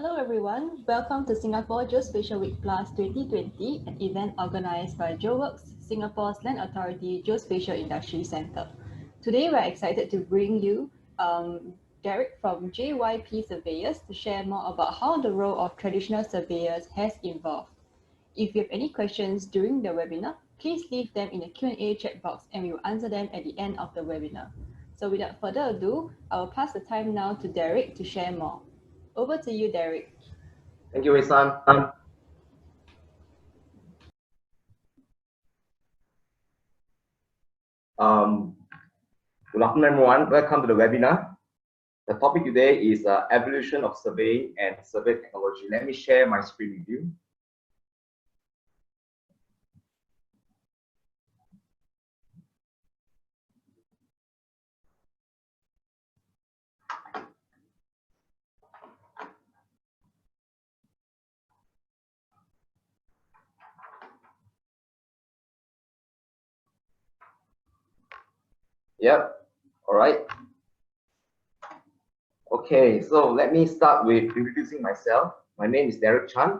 Hello everyone, welcome to Singapore Geospatial Week Plus 2020, an event organized by GeoWorks, Singapore's Land Authority Geospatial Industry Centre. Today we're excited to bring you Derek from YJP Surveyors to share more about how the role of traditional surveyors has evolved. If you have any questions during the webinar, please leave them in the Q&A chat box and we will answer them at the end of the webinar. So without further ado, I will pass the time now to Derek to share more. Over to you, Derek. Thank you, Wei-san. Good afternoon, everyone. Welcome to the webinar. The topic today is evolution of surveying and survey technology. Let me share my screen with you. Yep. All right. Okay, so let me start with introducing myself. My name is Derek Chan,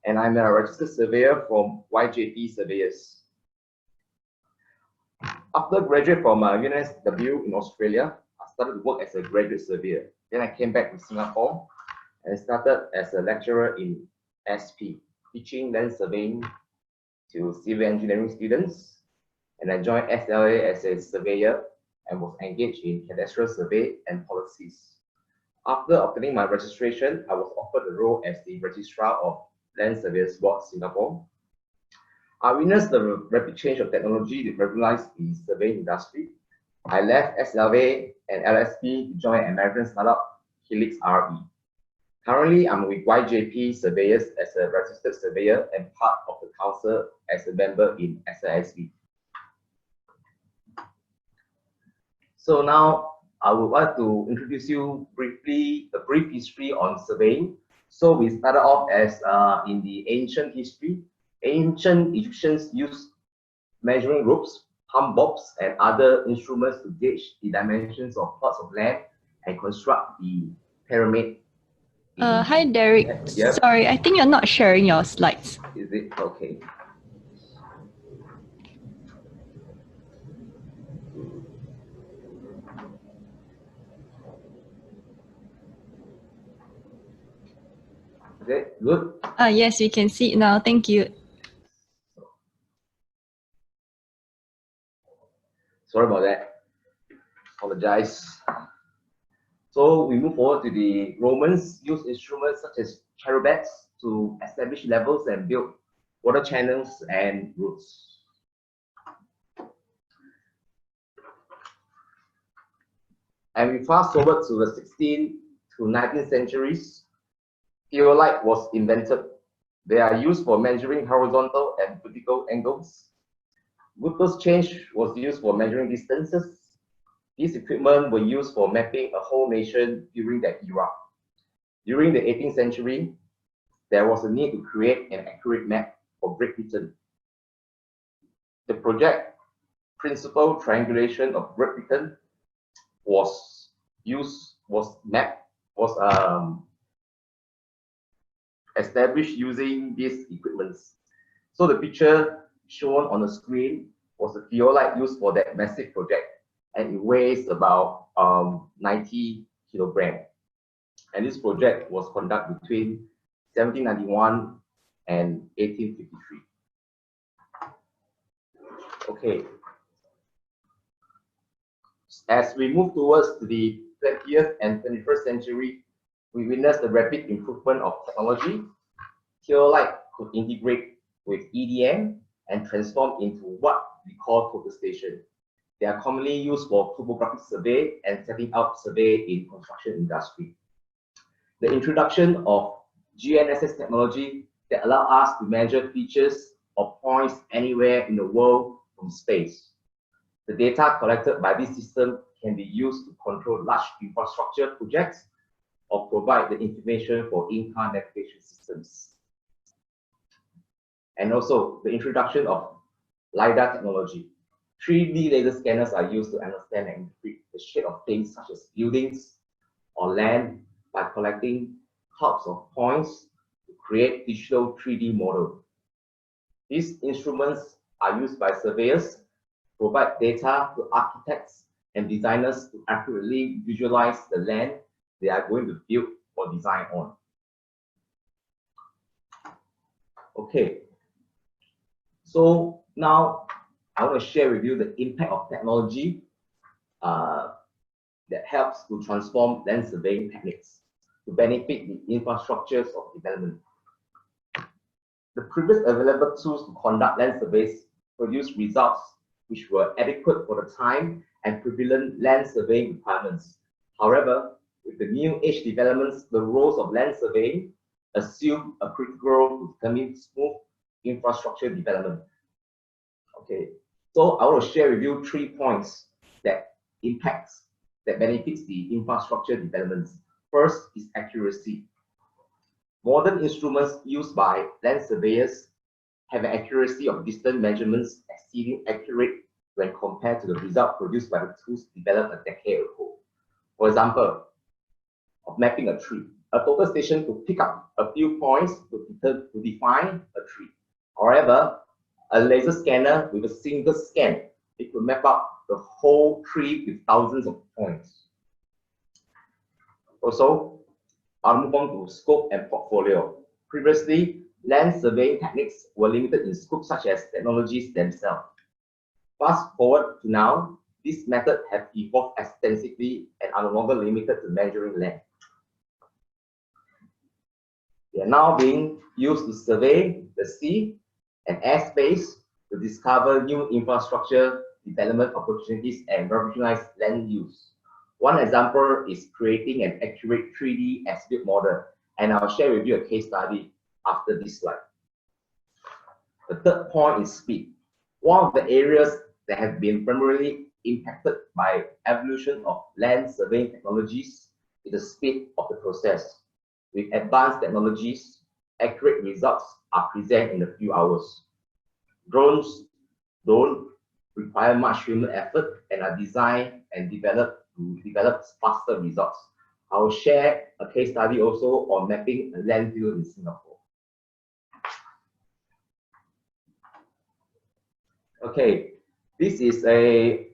and I'm a registered surveyor from YJP Surveyors. After graduating from UNSW in Australia, I started to work as a graduate surveyor. Then I came back to Singapore and started as a lecturer in SP, teaching land surveying to civil engineering students. And I joined SLA as a surveyor and was engaged in cadastral survey and policies. After obtaining my registration, I was offered the role as the Registrar of Land Surveyors Board Singapore. I witnessed the rapid change of technology that revolutionized the surveying industry. I left SLA and LSP to join American startup Helix RE. Currently, I'm with YJP Surveyors as a registered surveyor and part of the council as a member in SLSB. So now I would like to introduce you briefly a brief history on surveying. So we started off as in the ancient history. Ancient Egyptians used measuring ropes, humbobs, and other instruments to gauge the dimensions of plots of land and construct the pyramid. Hi Derek. Yep. Sorry, I think you're not sharing your slides. Is it okay? Is it good? Yes, we can see it now. Thank you. Sorry about that. Apologize. So we move forward to the Romans used instruments such as cherubets to establish levels and build water channels and roads. And we fast forward to the 16th to 19th centuries. Theodolite was invented. They are used for measuring horizontal and vertical angles. Glucose change was used for measuring distances. These equipment were used for mapping a whole nation during that era. During the 18th century, there was a need to create an accurate map for Great Britain. The project principal triangulation of Great Britain was established using these equipments. So the picture shown on the screen was the theodolite used for that massive project, and it weighs about 90 kilograms. And this project was conducted between 1791 and 1853. Okay. As we move towards the 20th and 21st century, we witnessed the rapid improvement of technology. Theodolite could integrate with EDM and transform into what we call total station. They are commonly used for topographical survey and setting out survey in construction industry. The introduction of GNSS technology that allow us to measure features or points anywhere in the world from space. The data collected by this system can be used to control large infrastructure projects or provide the information for in-car navigation systems. And also the introduction of LIDAR technology. 3D laser scanners are used to understand and interpret the shape of things such as buildings or land by collecting types of points to create digital 3D model. These instruments are used by surveyors to provide data to architects and designers to accurately visualize the land they are going to build or design on. Okay, so now I want to share with you the impact of technology that helps to transform land surveying techniques to benefit the infrastructures of development. The previous available tools to conduct land surveys produced results which were adequate for the time and prevalent land surveying requirements. However, with the new age developments, the roles of land surveying assume a critical role to determine smooth infrastructure development. Okay, so I want to share with you 3 points that benefits the infrastructure developments. First is accuracy. Modern instruments used by land surveyors have an accuracy of distance measurements exceeding accurate when compared to the result produced by the tools developed a decade ago. For example, of mapping a tree, a total station could pick up a few points to define a tree. However, a laser scanner with a single scan, it could map out the whole tree with thousands of points. Also, I'll move on to scope and portfolio. Previously, land surveying techniques were limited in scope such as technologies themselves. Fast forward to now, these methods have evolved extensively and are no longer limited to measuring land. They are now being used to survey the sea and airspace to discover new infrastructure development opportunities and revolutionize land use. One example is creating an accurate 3D as-built model, and I'll share with you a case study after this slide. The third point is speed. One of the areas that have been primarily impacted by evolution of land surveying technologies is the speed of the process. With advanced technologies, accurate results are presented in a few hours. Drones don't require much human effort and are designed and developed to develop faster results. I will share a case study also on mapping a landfill in Singapore. Okay, this is a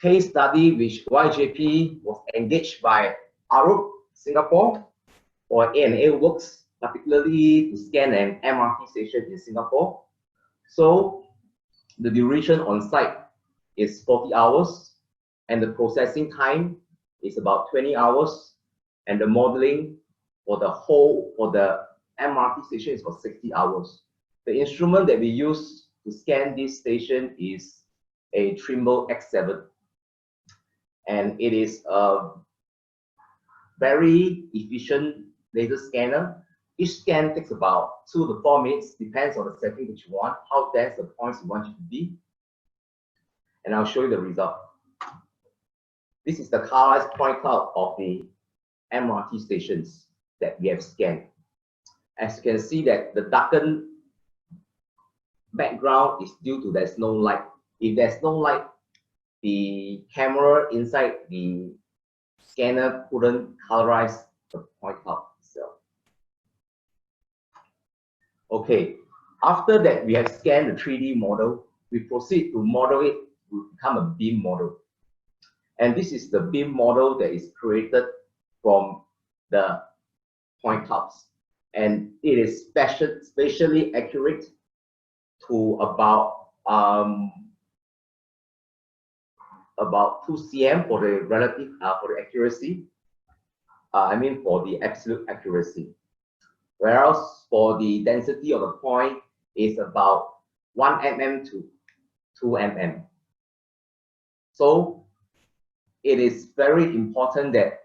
case study which YJP was engaged by Arup, Singapore, for A&A works, particularly to scan an MRT station in Singapore. So the duration on site is 40 hours, and the processing time is about 20 hours, and the modeling for the MRT station is for 60 hours. The instrument that we use to scan this station is a Trimble X7, and it is a very efficient laser scanner. Each scan takes about 2 to 4 minutes, depends on the setting that you want, how dense the points you want it to be. And I'll show you the result. This is the colorized point cloud of the MRT stations that we have scanned. As you can see that the darkened background is due to there's no light. If there's no light, the camera inside the scanner couldn't colorize the point cloud itself. Okay, after that we have scanned the 3D model, we proceed to model it to become a beam model. And this is the beam model that is created from the point clouds. And it is spatially accurate to about 2 cm for the relative for the accuracy. For the absolute accuracy. Whereas for the density of the point is about 1 mm to 2 mm. So it is very important that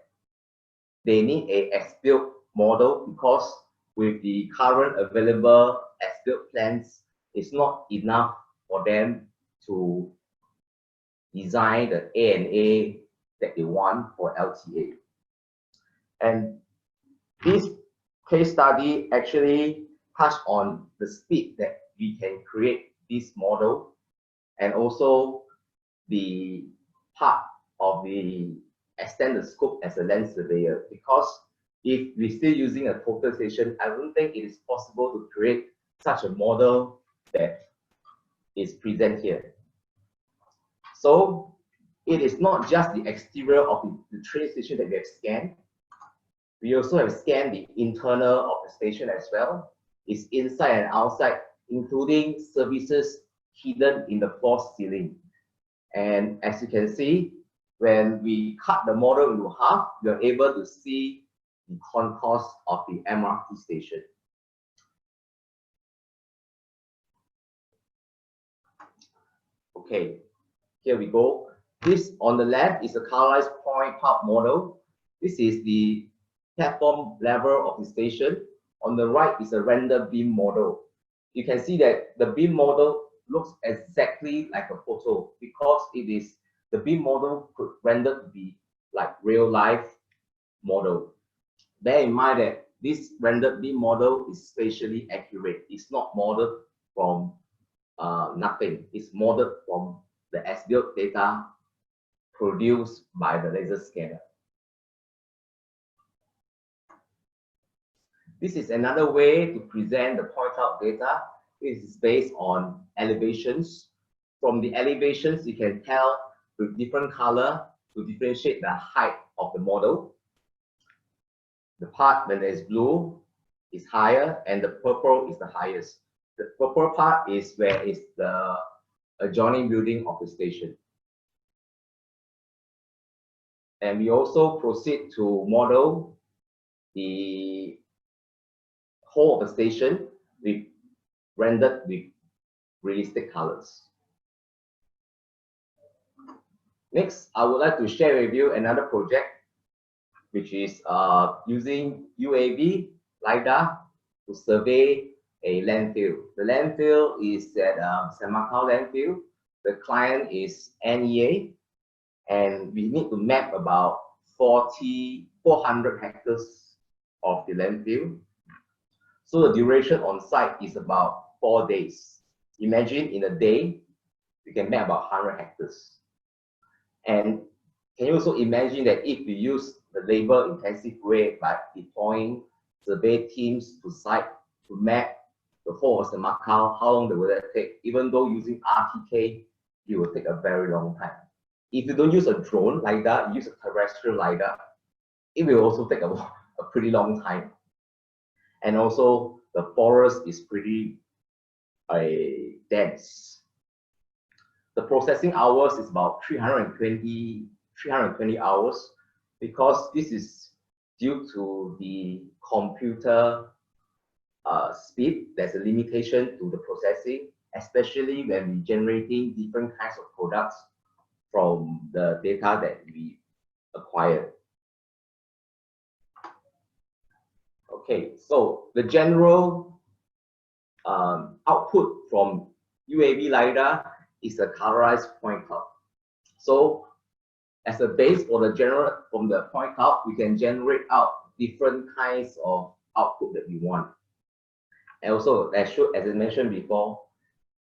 they need a as-built model, because with the current available as-built plans, it's not enough for them to design the A&A that they want for LTA. And this case study actually touched on the speed that we can create this model, and also the part of the extended scope as a land surveyor, because if we're still using a total station, I don't think it is possible to create such a model that is present here. So it is not just the exterior of the train station that we have scanned. We also have scanned the internal of the station as well. It's inside and outside, including services hidden in the false ceiling. And as you can see, when we cut the model into half, you're able to see the concourse of the MRT station. Okay, here we go. This on the left is a colorized point cloud model. This is the platform level of the station. On the right is a render beam model. You can see that the beam model looks exactly like a photo because it is the beam model could render to be like real life model. Bear in mind that this rendered beam model is spatially accurate. It's not modeled from nothing. It's modeled from the as-built data produced by the laser scanner. This is another way to present the point cloud data. It is based on elevations. From the elevations, you can tell with different color to differentiate the height of the model. The part when there is blue is higher and the purple is the highest. The purple part is where is the adjoining building of the station. And we also proceed to model the whole of the station with rendered with realistic colors. Next, I would like to share with you another project, which is using UAV LIDAR to survey a landfill. The landfill is at Semakau landfill. The client is NEA, and we need to map about 400 hectares of the landfill. So the duration on site is about 4 days. Imagine in a day, we can map about 100 hectares. And can you also imagine that if we use the labor-intensive way by deploying survey teams to site to map the whole of Semakau, how long will that take? Even though using RTK, it will take a very long time. If you don't use a drone LiDAR, you use a terrestrial LiDAR, it will also take a pretty long time. And also, the forest is pretty dense. The processing hours is about 320 hours because this is due to the computer speed. There's a limitation to the processing, especially when we're generating different kinds of products from the data that we acquired. Okay, so the general output from UAV LiDAR is a colorized point cloud. So as a base for from the point cloud, we can generate out different kinds of output that we want. And also, as I mentioned before,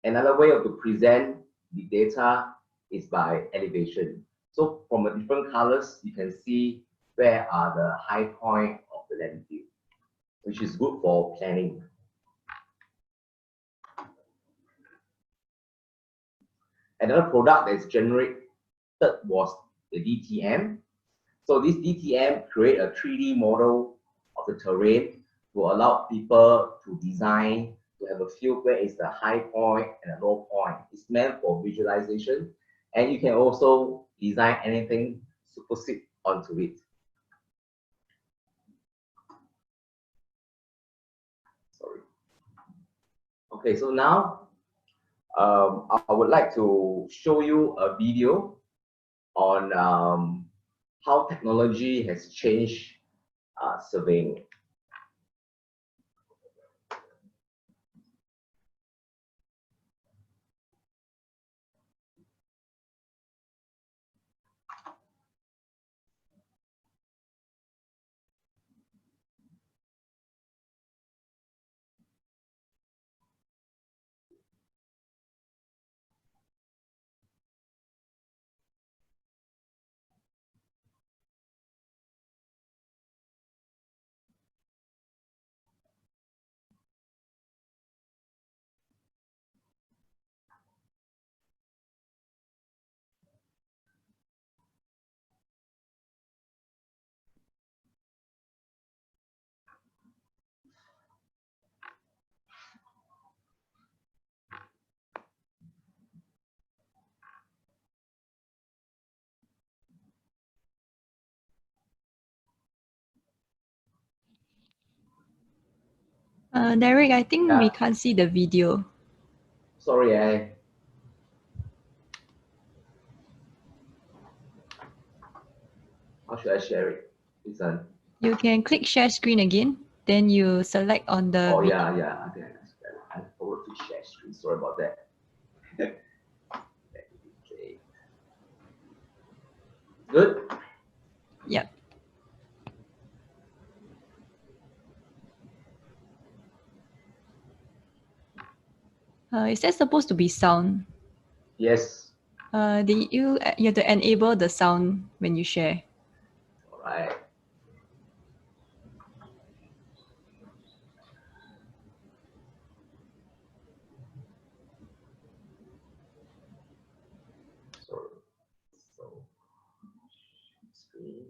another way to present the data is by elevation. So from the different colors, you can see where are the high point of the landfill, which is good for planning. Another product that's generated was the DTM. So this DTM create a 3D model of the terrain to allow people to design, to have a feel where is the high point and the low point. It's meant for visualization, and you can also design anything supersede onto it. Sorry. Okay, so now I would like to show you a video on how technology has changed surveying. Derek, I think we Yeah. can't see the video. Sorry, how should I share it? Listen. You can click share screen again, then you select on the Oh video. yeah. Okay, I forgot to share screen. Sorry about that. Okay. Good. Yep. Is that supposed to be sound? Yes. You have to enable the sound when you share. All right. Sorry. So screen.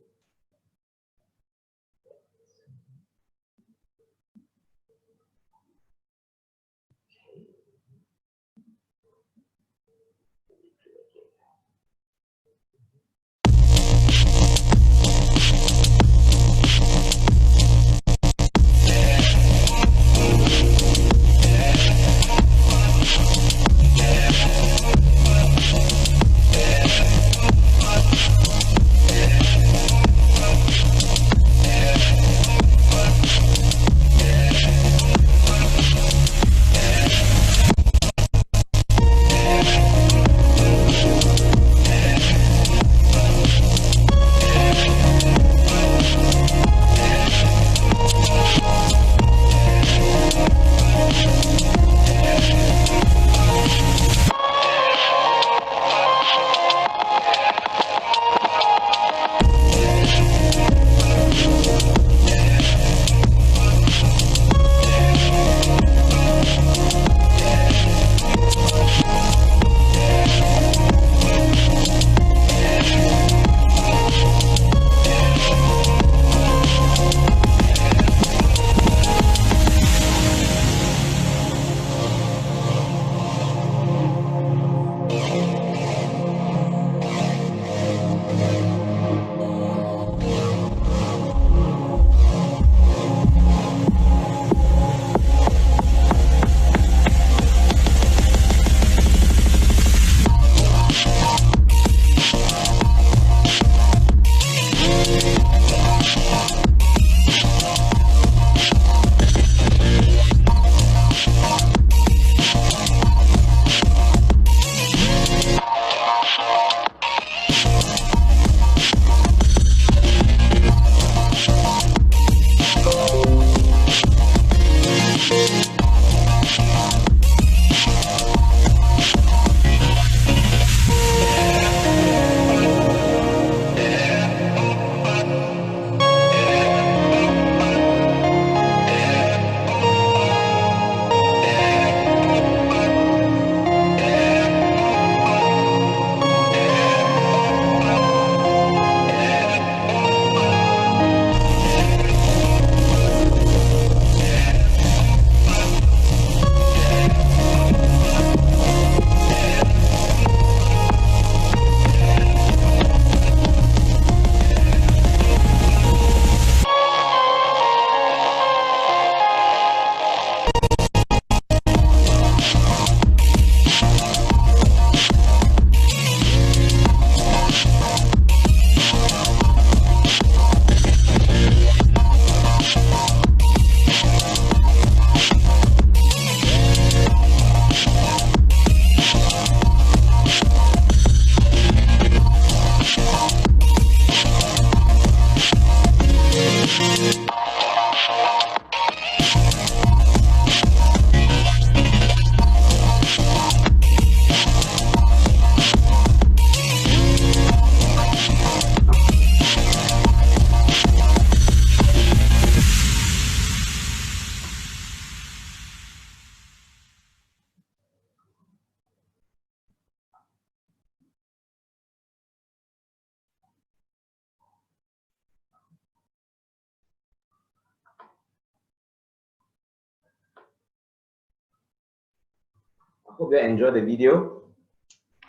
I hope you enjoyed the video.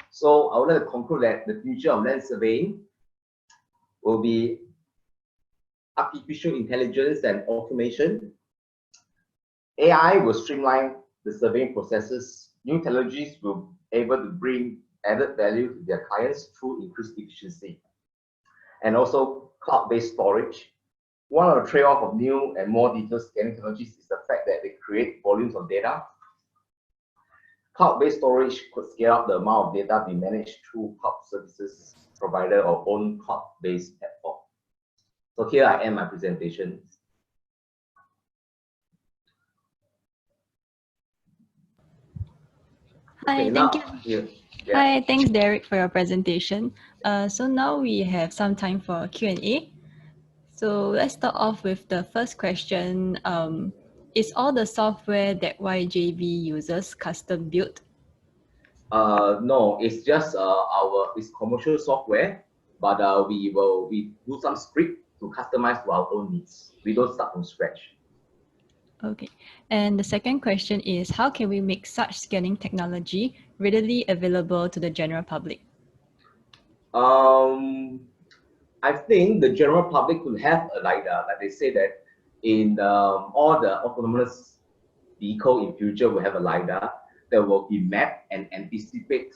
So I would like to conclude that the future of land surveying will be artificial intelligence and automation. AI will streamline the surveying processes. New technologies will be able to bring added value to their clients through increased efficiency. And also cloud-based storage. One of the trade-off of new and more detailed scanning technologies is the fact that they create volumes of data. Cloud-based storage could scale up the amount of data we manage through cloud services provider or own cloud-based platform. So here I end my presentation. Hi, Okay, thank now, you. yeah. Hi, thanks Derek for your presentation. So now we have some time for Q&A. So let's start off with the first question. Is all the software that YJB uses custom built? No, it's just it's commercial software, but we do some script to customize to our own needs. We don't start from scratch. Okay. And the second question is, how can we make such scanning technology readily available to the general public? I think the general public could have a LIDAR. Like they say that in all the autonomous vehicle in future will have a LIDAR that will be mapped and anticipate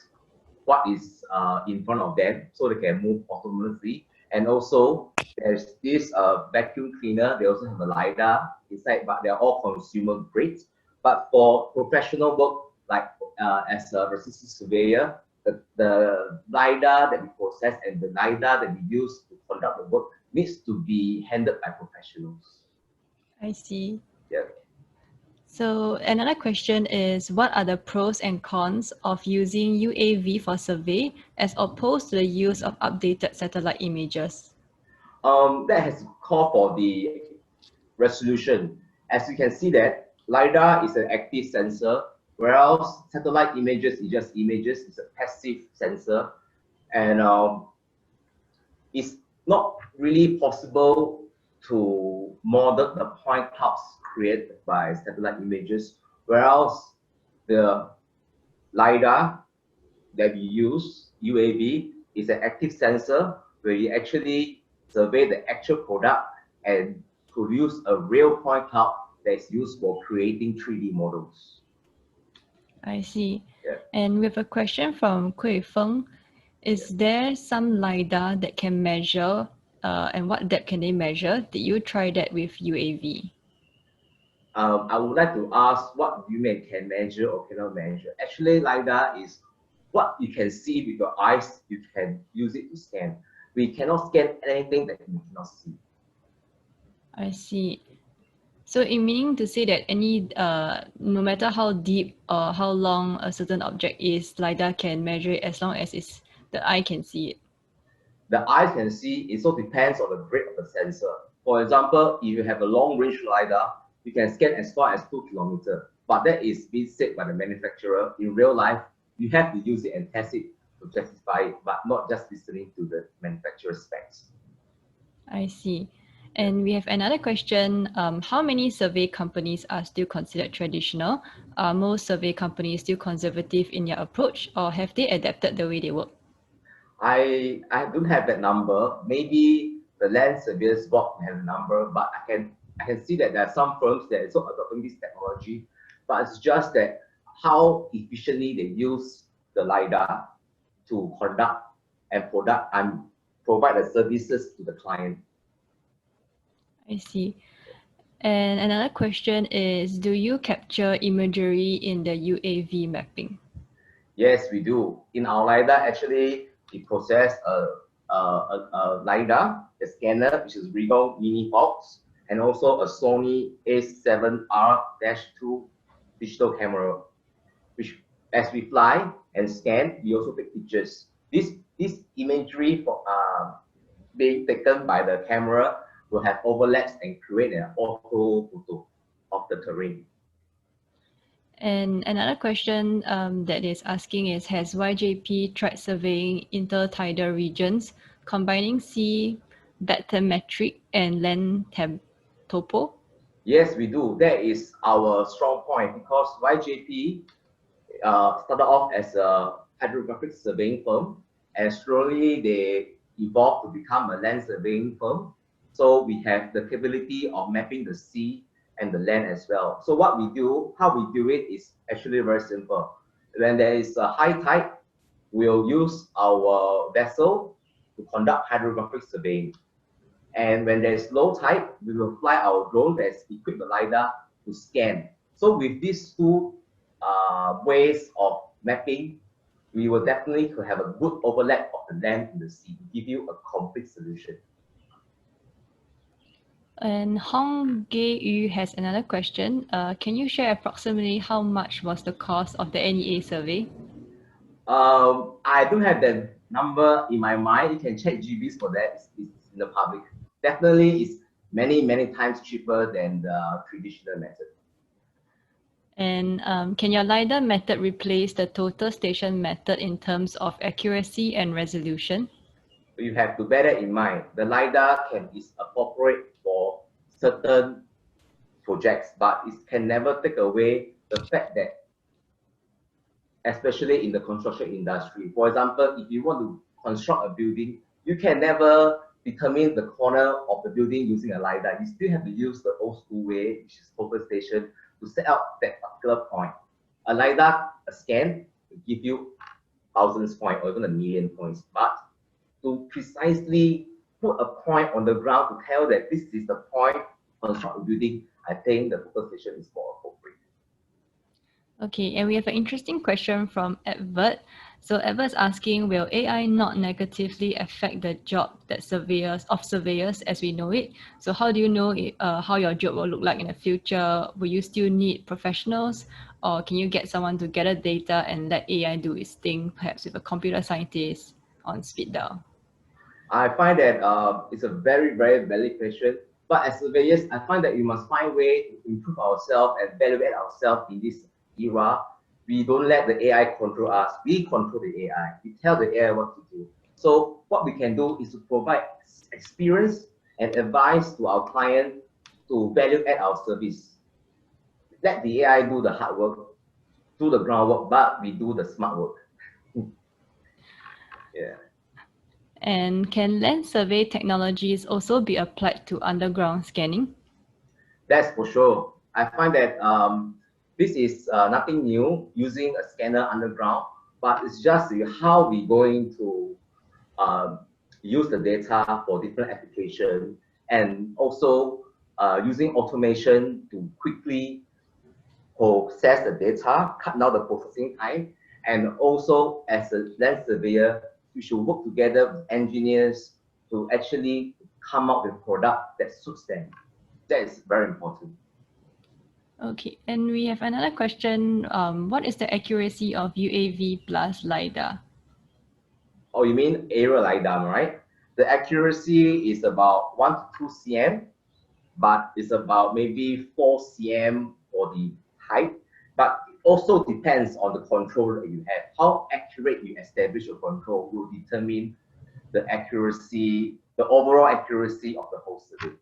what is in front of them so they can move autonomously. And also there's this vacuum cleaner, they also have a LIDAR inside, but they're all consumer grade. But for professional work, like as a resident surveyor, the LIDAR that we process and the LIDAR that we use to conduct the work needs to be handled by professionals. I see. Yeah. So another question is, what are the pros and cons of using UAV for survey as opposed to the use of updated satellite images? That has called for the resolution. As you can see that LIDAR is an active sensor, whereas satellite images is just images, it's a passive sensor. And it's not really possible to model the point clouds created by satellite images, whereas the LIDAR that we use, UAV, is an active sensor where you actually survey the actual product and produce a real point cloud that's used for creating 3D models. I see. Yeah. And we have a question from Kui Feng. Is there some LIDAR that can measure and what depth can they measure? Did you try that with UAV? I would like to ask what you can measure or cannot measure. Actually, LIDAR is what you can see with your eyes, you can use it to scan. We cannot scan anything that we cannot see. I see. So in meaning to say that any, no matter how deep or how long a certain object is, LiDAR can measure it as long as the eye can see it. The eye can see, it so depends on the grade of the sensor. For example, if you have a long range LiDAR, you can scan as far as 2 kilometers. But that is being said by the manufacturer. In real life, you have to use it and test it to justify it, but not just listening to the manufacturer's specs. I see. And we have another question. How many survey companies are still considered traditional? Are most survey companies still conservative in their approach, or have they adapted the way they work? I don't have that number. Maybe the Land Surveyors Board have a number, but I can see that there are some firms that are also adopting this technology, but it's just that how efficiently they use the LiDAR to conduct and provide the services to the client. I see. And another question is, do you capture imagery in the UAV mapping? Yes, we do. In our LiDAR, actually, we process a LiDAR, the scanner, which is Regal Mini Fox, and also a Sony A7R-2 digital camera, which as we fly and scan, we also take pictures. This imagery for being taken by the camera will have overlaps and create an auto photo of the terrain. And another question that is asking is, has YJP tried surveying intertidal regions, combining sea bathymetric and land topo? Yes, we do. That is our strong point because YJP started off as a hydrographic surveying firm, and slowly they evolved to become a land surveying firm. So we have the capability of mapping the sea and the land as well. So what we do, how we do it is actually very simple. When there is a high tide, we'll use our vessel to conduct hydrographic surveying. And when there's low tide, we will fly our drone that's equipped with LIDAR to scan. So with these two ways of mapping, we will definitely have a good overlap of the land and the sea to give you a complete solution. And Hong Ge Yu has another question. Can you share approximately how much was the cost of the NEA survey? I don't have that number in my mind. You can check GBs for that. It's in the public. Definitely, it's many times cheaper than the traditional method. And can your LIDAR method replace the total station method in terms of accuracy and resolution? You have to bear that in mind. The LIDAR is appropriate for certain projects, but it can never take away the fact that, especially in the construction industry, for example, if you want to construct a building, you can never determine the corner of the building using a LIDAR. You still have to use the old school way, which is total station, to set up that particular point. A LIDAR scan will give you thousands points or even a million points, but to precisely put a point on the ground to tell that this is the point on the building, I think the total station is more appropriate. Okay, and we have an interesting question from Edward. So Edward's asking, will AI not negatively affect the job that surveyors as we know it? So how do you know how your job will look like in the future? Will you still need professionals, or can you get someone to gather data and let AI do its thing, perhaps with a computer scientist on speed dial? I find that it's a very valid question. But as surveyors, I find that we must find way to improve ourselves and evaluate ourselves in this era. We don't let the AI control us. We control the AI. We tell the AI what to do. So what we can do is to provide experience and advice to our client to value add our service. Let the AI do the hard work, do the groundwork, but we do the smart work. Yeah. And can land survey technologies also be applied to underground scanning? That's for sure. I find that this is nothing new using a scanner underground, but it's just how we're going to use the data for different applications, and also using automation to quickly process the data, cut down the processing time, and also as a land surveyor, we should work together with engineers to actually come up with a product that suits them. That is very important. Okay, and we have another question. What is the accuracy of UAV plus LIDAR? Oh, you mean aerial LIDAR, right? The accuracy is about 1 to 2 cm, but it's about maybe 4 cm for the height. But it also depends on the control that you have. How accurate you establish your control will determine the accuracy, the overall accuracy of the whole survey.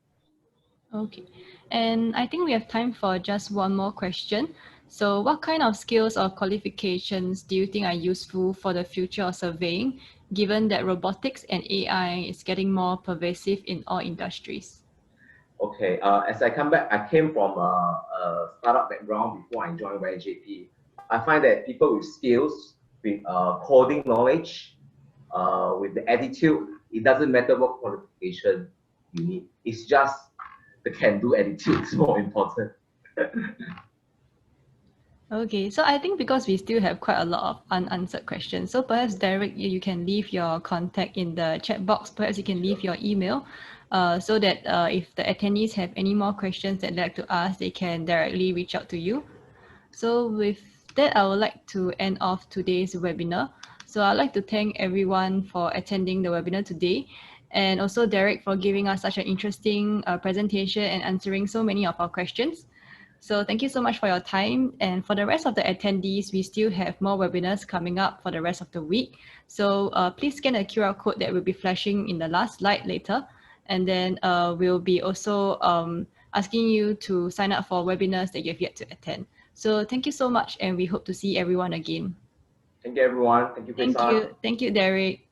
Okay, and I think we have time for just one more question. So what kind of skills or qualifications do you think are useful for the future of surveying, given that robotics and AI is getting more pervasive in all industries? Okay, as I come back, I came from a startup background before I joined YJP. I find that people with skills, with coding knowledge, with the attitude, it doesn't matter what qualification you need. It's just the can-do attitude is more important. Okay, so I think because we still have quite a lot of unanswered questions, so perhaps Derek, you can leave your contact in the chat box. Perhaps you can leave your email so that if the attendees have any more questions that they'd like to ask, they can directly reach out to you. So with that, I would like to end off today's webinar. So I'd like to thank everyone for attending the webinar today, and also Derek for giving us such an interesting presentation and answering so many of our questions. So thank you so much for your time. And for the rest of the attendees, we still have more webinars coming up for the rest of the week. So please scan the QR code that will be flashing in the last slide later. And then we'll be also asking you to sign up for webinars that you have yet to attend. So thank you so much, and we hope to see everyone again. Thank you, everyone. Thank you, Chris. Thank you, Derek.